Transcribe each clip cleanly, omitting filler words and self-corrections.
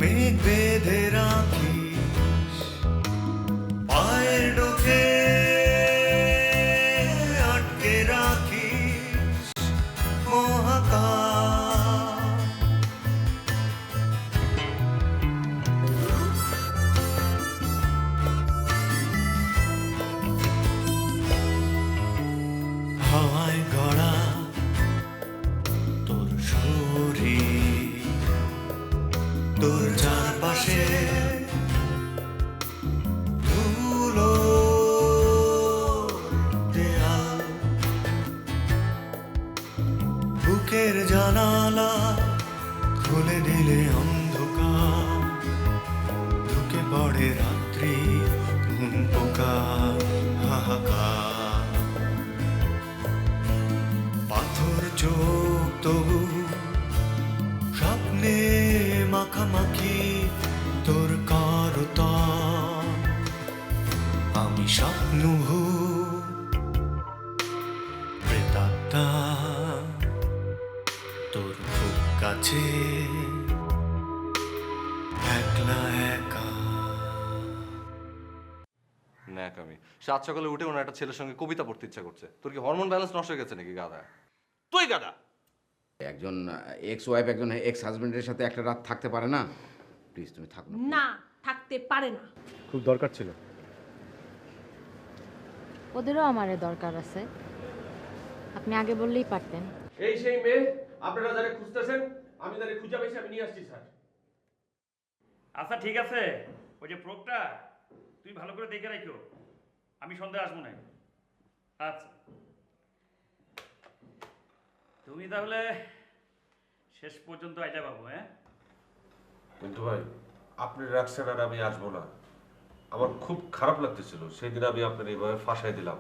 মেঘ বেঁধে রাখিস পায়ের ডোকে, আটকে রাখিস মহাকাশ। হাওয়ায় গড়া তোর শরীর, তোর চারপাশে ধুলো দেয়াল, বুকের জানালা খুলে দিলে অন্ধকার, ঢুকে পড়ে রাত্রি ঘুম পোকা হাহাকার। পাথর চোখ তবু স্বপ্নে মাখামাখি তোর করতা, আমি স্বপ্ন প্রেতাত্মা তোর খুব কাছে একলা একা। ন্যাক আমি সাত সকালে উঠে ওনার একটা ছেলের সঙ্গে কবিতা পড়তে ইচ্ছা করছে। তোর কি হরমোন ব্যালেন্স নষ্ট হয়ে গেছে নাকি গাধা? তুই গাদা। একজন এক্স ওয়াইফ একজন এক্স হাজবেন্ডের সাথে একটা রাত থাকতে পারে না? প্লিজ তুমি থাকো না। না, থাকতে পারে না। খুব দরকার ছিল। ওদেরও আমারে দরকার আছে, আপনি আগে বললেই পারতেন। এই সেই মেয়ে আপনারা যারা খুঁজতেছেন, আমি যারা খুঁজে পেয়েছি আমি নিয়ে আসছি স্যার। আচ্ছা ঠিক আছে, ওই যে প্রোপটা তুই ভালো করে দেখে রাখো, আমি সন্ধ্যায় আসবো না। আচ্ছা তুমি তাহলে শেষ পর্যন্ত আইটা পাবো। হ্যাঁ কিন্তু ভাই আপনি রাখছেন আর আমি আসবো না, আমার খুব খারাপ লাগতেছিল সেদিন আমি আপনার এইভাবে ফাঁসাই দিলাম,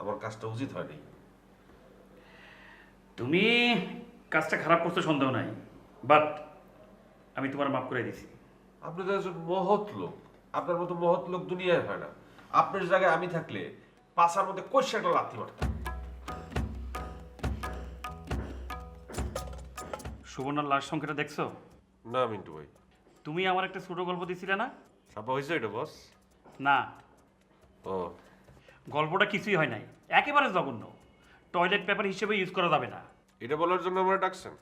আমার কাজটা উচিত হয়নি। তুমি কাজটা খারাপ করতে সন্দেহ নাই, বাট আমি তোমার মাফ করে দিছি। আপনি তো একজন মহৎ লোক, আপনার মতো মহৎ লোক দুনিয়ায় হয় না। আপনার জায়গায় আমি থাকলে পাশার মধ্যে কষে একটা লাথি মারতাম। সুবর্ণার লাশ সংখ্যাটা দেখছো? না মিন্টু ভাই। তুমি আমার একটা ছোট গল্প দিছিলে না? ছাপা হয়েছে এটা বস? না, ও গল্পটা কিছুই হয় নাই, একেবারে জঘন্য। টয়লেট পেপার হিসেবে ইউজ করা যাবে না। এটা বলার জন্য আমরা ডাকছেন?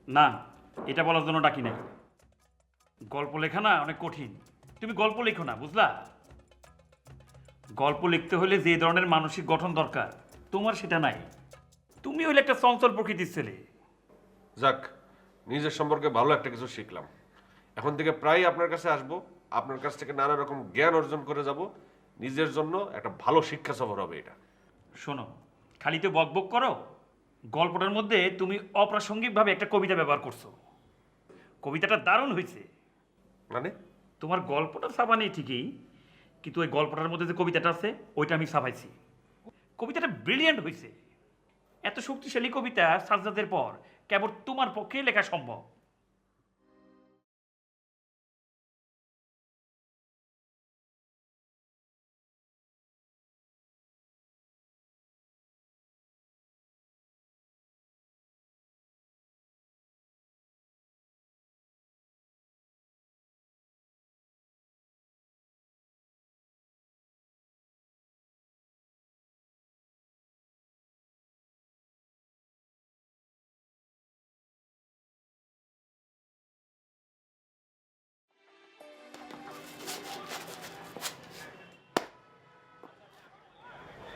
না, এটা বলার জন্য ডাকি নাই। গল্প লেখা না অনেক কঠিন, তুমি গল্প লেখো না, বুঝলা? গল্প লিখতে হলে যে ধরনের মানসিক গঠন দরকার তোমার সেটা নাই। তুমি হইলে একটা চঞ্চল প্রকৃতির ছেলে। যাক, নিজের সম্পর্কে ভালো একটা কিছু শিখলাম। এখন থেকে প্রায় আপনার কাছে আসবো, আপনার কাছ থেকে নানা রকম জ্ঞান অর্জন করে যাব। নিজের জন্য একটা ভালো শিক্ষা সফর হবে এটা। শোনো, খালি তো বক বক করো। গল্পটার মধ্যে তুমি অপ্রাসঙ্গিকভাবে একটা কবিতা ব্যবহার করছো। কবিতাটা দারুণ হয়েছে। মানে তোমার গল্পটা ছাপা নেই ঠিকই, কিন্তু ওই গল্পটার মধ্যে যে কবিতাটা আছে ওইটা আমি ছাপাইছি। কবিতাটা ব্রিলিয়ান্ট হয়েছে। এত শক্তিশালী কবিতা সাজ্জাদের পর কেবল তোমার পক্ষে লেখা সম্ভব।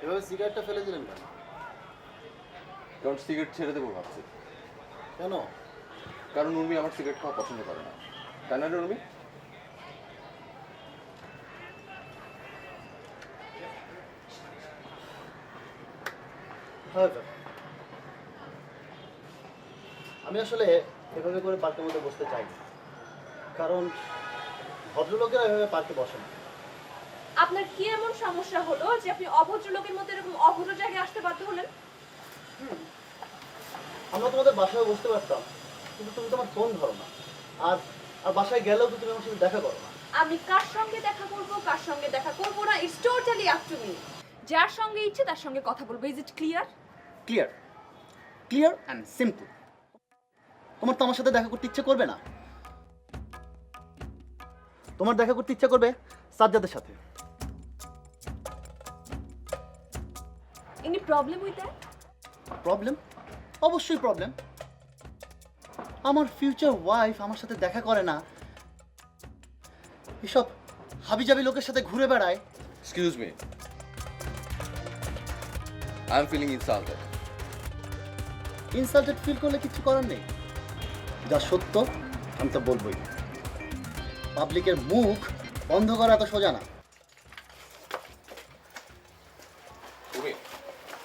এভাবে সিগারেটটা ফেলে দিলেন কেন? কারণ সিগারেট ছেড়ে দেবো ভাবছি। কেন? কারণ উর্মি আমার সিগারেট খাওয়া পছন্দ করে না, তাই না রে উর্মি? আমি আসলে এভাবে করে পার্কের মধ্যে বসতে চাই না, কারণ ভদ্রলোকেরা এভাবে পার্কে বসে না। আপনার কি এমন সমস্যা হলো যে আপনি অভদ্র লোকের মতো এরকম অভদ্র জায়গায় আসতে বাধ্য হলেন? আমরা তোমাদের বাসায় বসতে পারতাম, কিন্তু তুমি তো আমার ফোন ধরো না, আর আর বাসায় গেলেও তো তুমি আমার সাথে দেখা করো না। আমি কার সঙ্গে দেখা করব কার সঙ্গে দেখা করব না, it's totally up to me. যার সঙ্গে ইচ্ছে তার সঙ্গে কথা বলবো। Is it clear? Clear, clear and simple. তোমার তো আমার সাথে দেখা করতে ইচ্ছে করবে না। তোমার দেখা করতে ইচ্ছা করবে সাজ্জাদের সাথে। Any problem with that? Problem? অবশ্যই প্রবলেম। আমার ফিউচার ওয়াইফ আমার সাথে দেখা করে না, এসব হাবিজাবি লোকের সাথে ঘুরে বেড়ায়। Excuse me, I am feeling insulted. Insulted feel করলে কিছু করার নেই, যা সত্য আমি তো বলবোই। পাবলিকের মুখ বন্ধ করা এত সোজা না। তুমি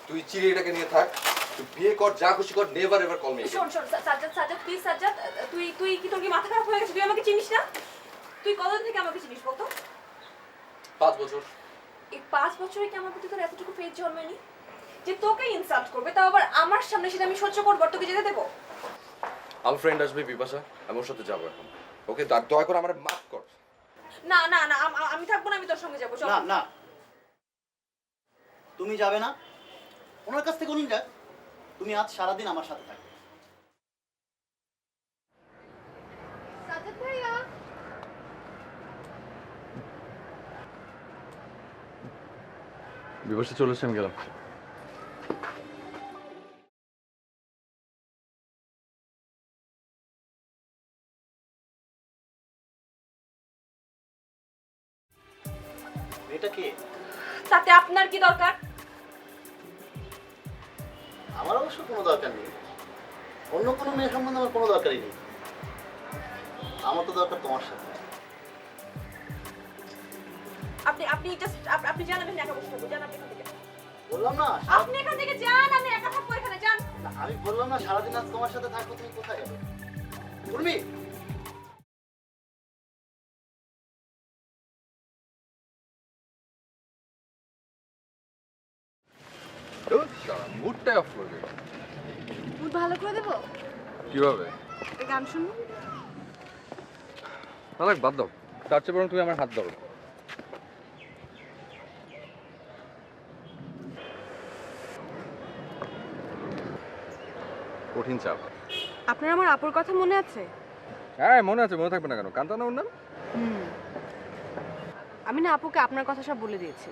তুই চিড়িটাকে নিয়ে থাক, তুই বিয়ে কর, যা খুশি কর, নেভার এভার কল মি। শোন শোন সাজ্জাদ, সাজ্জাদ প্লিজ সাজ্জাদ, তুই তুই কি তোর কি মাথা খারাপ হয়ে গেছে? তুই আমাকে চিনিস না? তুই কতদিন থেকে আমাকে চিনিস বলতো? 5 বছর। এই 5 বছরে কি আমার প্রতি তোর এতটুকু ফেজ জন্মায়নি যে তোকে ইনসাল্ট করবে, তাও আবার আমার সামনে, সেটা আমি সহ্য করবো আর তোকে যেতে দেবো? আমার ফ্রেন্ড আসবে বিপাশা, আমি ওর সাথে যাবো এখন। ওকে দয়া করে আমার মাফ কর। না না না, আমি থাকবো না, আমি তোর সঙ্গে যাবো। চল। না না, তুমি যাবে না, ওনার কাছ থেকে উনি যাক। তুমি আজ সারাদিন আমার সাথে থাকবে। সাজ্জাদ ভাইয়া, বিপাশা চলে এসে আমি গেলাম। এটা কে? তাতে আপনার কি দরকার? আমার অবশ্য কোনো দরকার নেই, অন্য কোনো মেয়ে সম্বন্ধে আমার কোনো দরকারই নেই। আমার তো দরকার তোমার সাথে। আপনি আপনি জাস্ট আপনি যান, আমি একা বসে থাকবো। যান আপনি এখান থেকে। বললাম না আপনি এখান থেকে যান, আমি একা থাকবো এখানে। যান। আমি বললাম না সারাদিন আজ তোমার সাথে থাকবো, তুমি কোথায় যাবে? উর্মি, মুডটাই অফ করে দিল। মুড ভালো করে দেবো? কিভাবে? গান শুনবো। না লাগ, বাদ দাও। তার চেয়ে বরং তুমি আমার হাত ধরো। কঠিন চাপ। আপনার আমার আপুর কথা মনে আছে? হ্যাঁ মনে আছে, মনে থাকবে না কেন? কান্তানা ওর নাম? আমি না আপুকে আপনার কথা সব বলে দিয়েছি।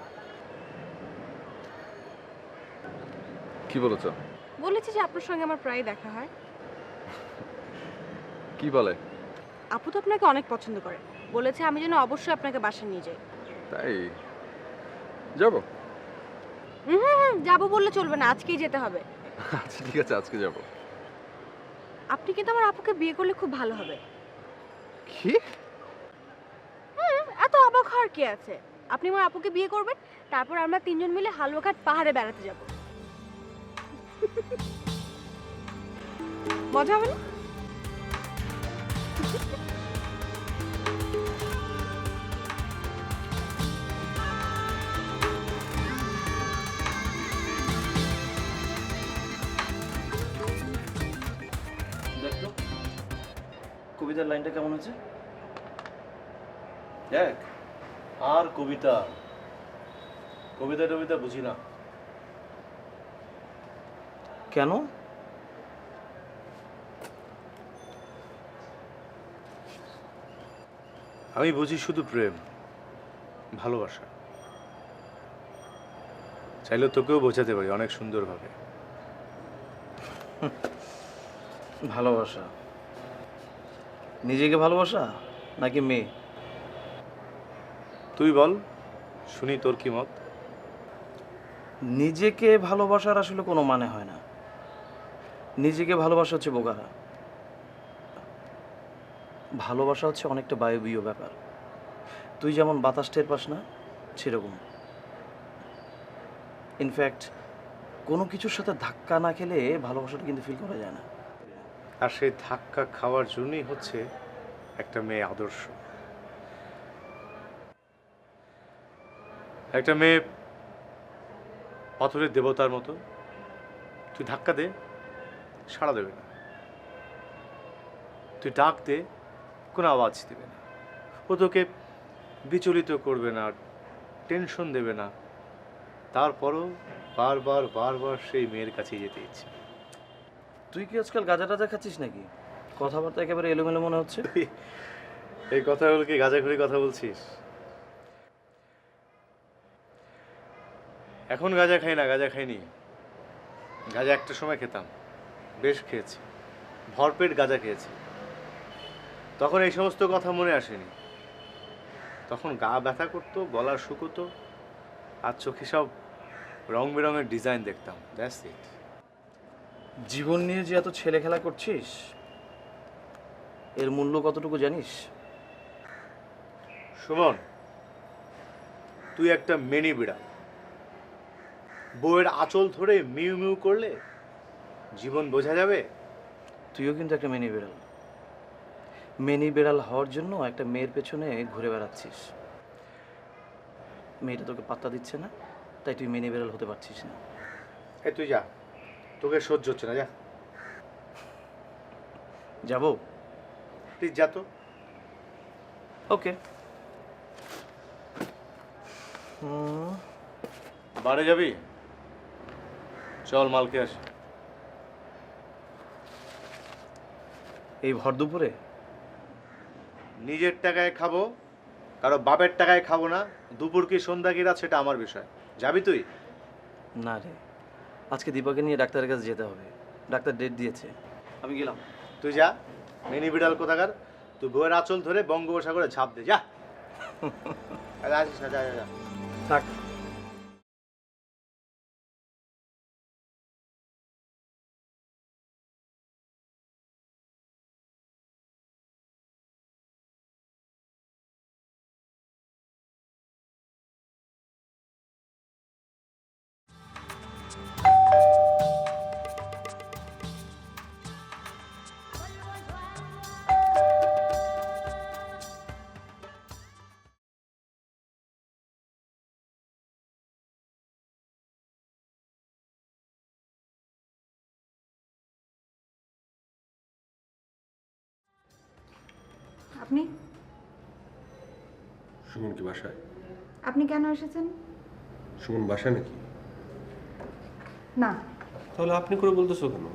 কি বলেছ? বলেছি যে আপনার সঙ্গে আমার প্রায় দেখা হয়। কি বলে? আপু তো আপনাকে অনেক পছন্দ করে, বলেছে আমি যেন অবশ্যই আপনাকে বাসায় নিয়ে যাই। তাই যাবো? যাবো বললে চলবে না, আজকেই যেতে হবে। আচ্ছা ঠিক আছে, আজকে যাবো। আপনি কিন্তু আমার আপুকে বিয়ে করলে খুব ভালো হবে। কি? এত অবাক হওয়ার কি আছে? আপনি আমার আপুকে বিয়ে করবেন, তারপর আমরা 3 জন মিলে হালুয়াঘাট পাহাড়ে বেড়াতে যাব। মজা হবে না? দেখো কবিতার লাইনটা কেমন হচ্ছে দেখ। আর কবিতা কবিতা টবিতা বুঝি না। কেন? আমি বুঝি শুধু প্রেম, ভালোবাসা। চাইলে তোকেও বোঝাতে পারি অনেক সুন্দরভাবে। ভালোবাসা, নিজেকে ভালোবাসা নাকি মেয়ে? তুই বল, শুনি তোর কি মত। নিজেকে ভালোবাসার আসলে কোনো মানে হয় না। নিজেকে ভালোবাসা হচ্ছে বোকারা। ভালোবাসা হচ্ছে অনেকটা বায়বীয় ব্যাপার। তুই যেমন বাতাস টের পাস না, সেরকম। ইনফ্যাক্ট কোনো কিছুর সাথে ধাক্কা না খেলে ভালোবাসাটা কিন্তু ফিল করা যায় না। আর সেই ধাক্কা খাওয়ার জন্যই হচ্ছে একটা মেয়ে আদর্শ। একটা মেয়ে পাথরের দেবতার মতো, তুই ধাক্কা দে সাড়া দেবে না, তুই ডাক দে কোনো আওয়াজ দেবে না, ও তোকে বিচলিত করবে না, টেনশন দেবে না। তারপরও বারবার বারবার সেই মেয়ের কাছে যেতে ইচ্ছে। তুই কি আজকাল গাঁজা টাজা খাচ্ছিস নাকি? কথাবার্তা একেবারে এলোমেলো মনে হচ্ছে। এই কথাগুলো কি গাঁজাখুরি কথা বলছিস? এখন গাঁজা খাই না, গাঁজা খাইনি। গাঁজা একটা সময় খেতাম, বেশ খেয়েছি, ভরপেট গাঁজা খেয়েছি। তখন এই সমস্ত কথা মনে আসেনি। তখন গা ব্যথা করতো, গলা শুকোতো, আর চোখে সব রং বেরঙের ডিজাইন দেখতাম। That's it. জীবন নিয়ে যে এত ছেলে খেলা করছিস, এর মূল্য কতটুকু জানিস? সুমন, তুই একটা মেনি বিড়াল। বউয়ের আঁচল ধরে মিউ মিউ করলে জীবন বোঝা যাবে? তুইও কিন্তু একটা মিনি বিড়াল। মিনি বিড়াল হওয়ার জন্য একটা মেয়ের পেছনে ঘুরে বেড়াচ্ছিস। মেয়েটা তোকে পাত্তা দিচ্ছে না, তাই তুই মিনি বিড়াল হতে পারছিস না। এই তুই যা, তোকে সহ্য হচ্ছে না, যা। যাবো? প্লিজ যা তো। ওকে। বাড়ি যাবি? চল মালকে আসি। এই ভর দুপুরে? নিজের টাকায় খাবো, কারো বাপের টাকায় খাবো না। দুপুর কি সন্ধ্যা কি রাত সেটা আমার বিষয়। যাবি তুই? না রে, আজকে দীপাকে নিয়ে ডাক্তারের কাছে যেতে হবে। ডাক্তার ডেট দিয়েছে, আমি গেলাম। তুই যা, মিনি বিড়াল কোথাকার। তুই বউয়ের আঁচল ধরে বঙ্গোপসাগরে ঝাঁপ দে, যা। আসিস না, যা যা যা। থাক। আপনি সুমন কি বাসায়? আপনি কেন এসেছেন? সুমন বাসায় নাকি? না। তাহলে আপনি করে বলতেছো কেন?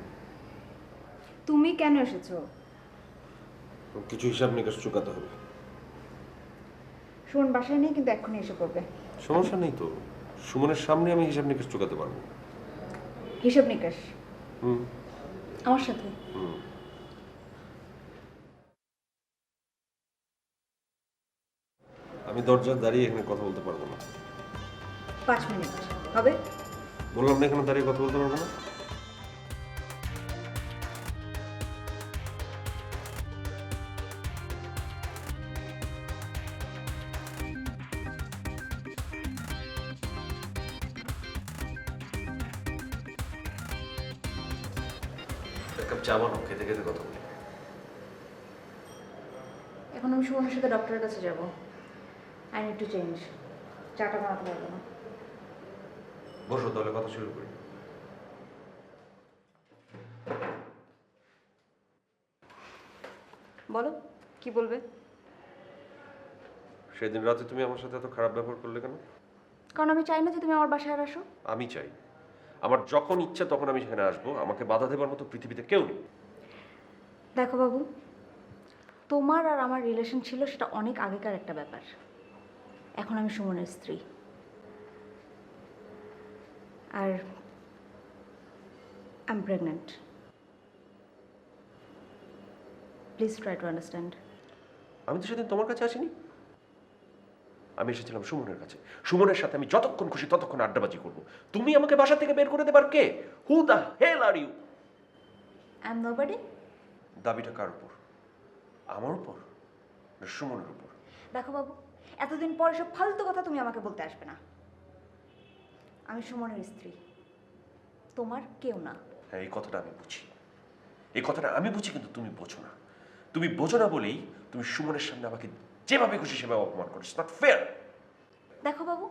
তুমি কেন এসেছো? কিছু হিসাব নিকাশ চুকাতে হবে। সুমন বাসায় নেই, কিন্তু এক্ষুনি এসে পড়বে। সমস্যা নেই তো, সুমনের সামনে আমি হিসাব নিকাশ চুকাতে পারবো। হিসাব নিকাশ? হুম। আমার সাথে? হুম। আমি দরজায় দাঁড়িয়ে এখানে কথা বলতে পারবো না। 5 মিনিট হবে? বললাম না এখানে দাঁড়িয়ে কথা বলতে পারবো না। এক কাপ চা বানাও, খেতে খেতে কথা বলি। এখন আমি সুমনের সাথে ডক্টরের কাছে যাব। I need to change. চাটা বানাতে পারবো না। বসো, তাহলে কথা শুরু করি। বলো, কি বলবে? সেদিন রাতে তুমি আমার সাথে এত খারাপ ব্যবহার করলে কেন? কারণ আমি চাই না যে তুমি আমার বাসায় আর আসো। আমি চাই আমার যখন ইচ্ছা তখন আমি সেখানে আসবো। আমাকে বাধা দেবার মতো পৃথিবীতে কেউ নেই। দেখো বাবু, তোমার আর আমার রিলেশন ছিল, সেটা অনেক আগেকার একটা ব্যাপার। এখন আমি সুমনের স্ত্রী, আর I am pregnant. Please try to understand. আমি তো সেদিন তোমার কাছে আসিনি, আমি এসেছিলাম সুমনের কাছে। সুমনের সাথে আমি যতক্ষণ খুশি ততক্ষণ আড্ডাবাজি করবো। তুমি আমাকে বাসা থেকে বের করে দেবার কে? Who the hell are you? I am nobody. দাবিটা কার উপর? আমার উপর না সুমনের উপর? দেখো বাবু, এতদিন পরে সব ফালতু কথা তুমি আমাকে বলতে আসবে না। আমি সুমনের স্ত্রী, তোমার কেউ না। হ্যাঁ, এই কথাটা আমি বুঝি, এই কথাটা আমি বুঝি, কিন্তু তুমি বোঝো না। তুমি বোঝো না বলেই তুমি সুমনের সামনে আমাকে যেভাবে খুশি সেভাবে অপমান করো। It's not fair. দেখো বাবু,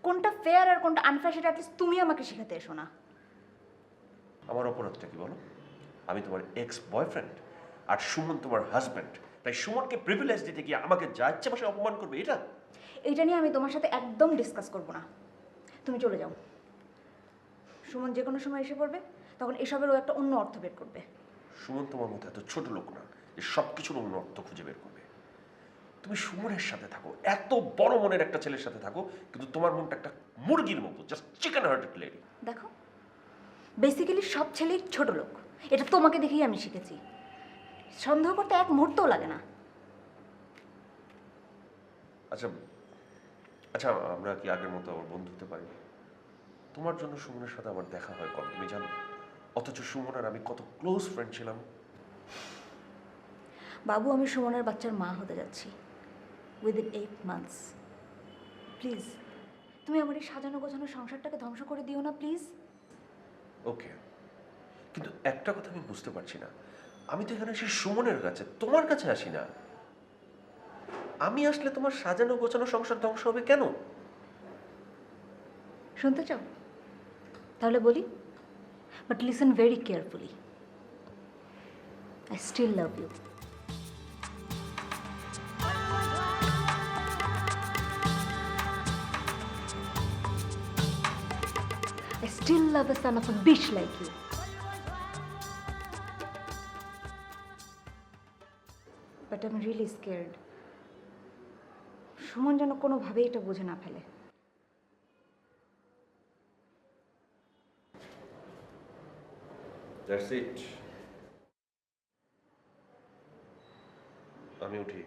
কোনটা ফেয়ার আর কোনটা আনফেয়ার সেটা অ্যাটলিস্ট তুমি আমাকে শেখাতে এসো না। আমার অপরাধটা কি বলো? আমি তোমার এক্স বয়ফ্রেন্ড আর সুমন তোমার হাজব্যান্ড, তাই সুমনকে প্রিভিলেজ দিতে গিয়ে আমাকে যা ইচ্ছে ভাষায় অপমান করবে, এইটা নিয়ে আমি তোমার সাথে একদম ডিসকাস করবো না। তুমি চলে যাও। সুমন যে কোনো সময় এসে পড়বে, তখন এসবেরও একটা অন্য অর্থ বের করবে। সুমন তোমার মতো এত ছোট লোক না যে সব কিছুর অন্য অর্থ খুঁজে বের করবে। তুমি সুমনের সাথে থাকো, এত বড় মনের একটা ছেলের সাথে থাকো, কিন্তু তোমার মনটা একটা মুরগির মতো, জাস্ট চিকেন হার্টেড লেডি। দেখো, বেসিক্যালি সব ছেলেই ছোট লোক, এটা তোমাকে দেখেই আমি শিখেছি। সন্দেহ করতে এক মুহূর্তও লাগে না। আচ্ছা আচ্ছা, আমরা কি আগের মতো আবার বন্ধু হতে পারি? তোমার জন্য সুমনের সাথে আমার দেখা হয় কম, তুমি জানো? অথচ সুমন আর আমি কত ক্লোজ ফ্রেন্ড ছিলাম। বাবু, আমি সুমনের বাচ্চার মা হতে যাচ্ছি উইদিন 8 months। প্লিজ, তুমি আমার এই সাজানো গোছানো সংসারটাকে ধ্বংস করে দিও না প্লিজ। ওকে, কিন্তু একটা কথা আমি বুঝতে পারছি না, আমি তো এখানে সেই সুমনের কাছে, তোমার কাছে আসি না। আমি আসলে তোমার সাজানো গোছানো সংসার ধ্বংস হবে কেন? শুনতে চাও? তাহলে বলি, but listen very carefully. I still love you. I still love a son of a bitch like you. But I'm really scared. Suman যেন কোনোভাবেই এটা বুঝে না ফেলে। That's it. আমি উঠি।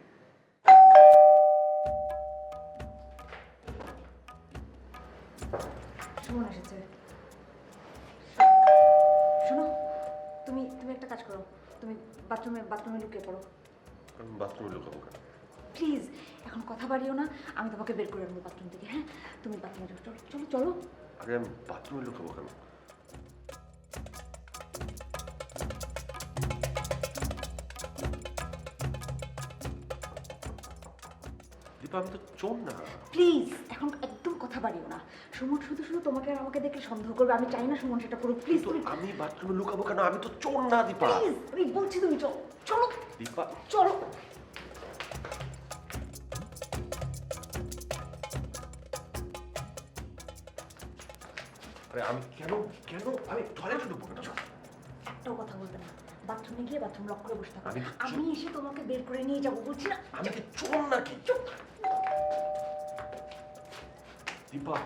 সুমন এসেছে। শোনো, তুমি একটা কাজ করো, তুমি বাথরুমে লুকিয়ে পড়ো। আমি বাথরুমে লুকাবো কেন? প্লিজ, এখন কথা বাড়িও না, আমি তোমাকে বের করে আনবো বাথরুম থেকে। হ্যাঁ, তুমি বাথরুমে যাও, চলো চলো চলো। আরে আমি বাথরুমে লুকাবো কেন? দীপা, আমি তো চোর না। প্লিজ, এখন একদম কথা বাড়িও না। সুমন শুধু তোমাকে আর আমাকে দেখে সন্দেহ করবে, আমি চাই না সুমন সেটা করুক। প্লিজ তুমি। আমি বাথরুমে লুকাবো কেন? আমি তো চোর না দীপা। প্লিজ, আমি বলছি তুমি চলো চলো দীপা, চলো। আরে আমি কেন আমি টয়লেটে ঢুকবো কেন? একটাও কথা বলবে না, বাথরুমে গিয়ে বাথরুম লক করে বসে থাকো। আমি আমি এসে তোমাকে বের করে নিয়ে যাবো, বলছি না? আমি কি চোর নাকি? চুপ। দীপা,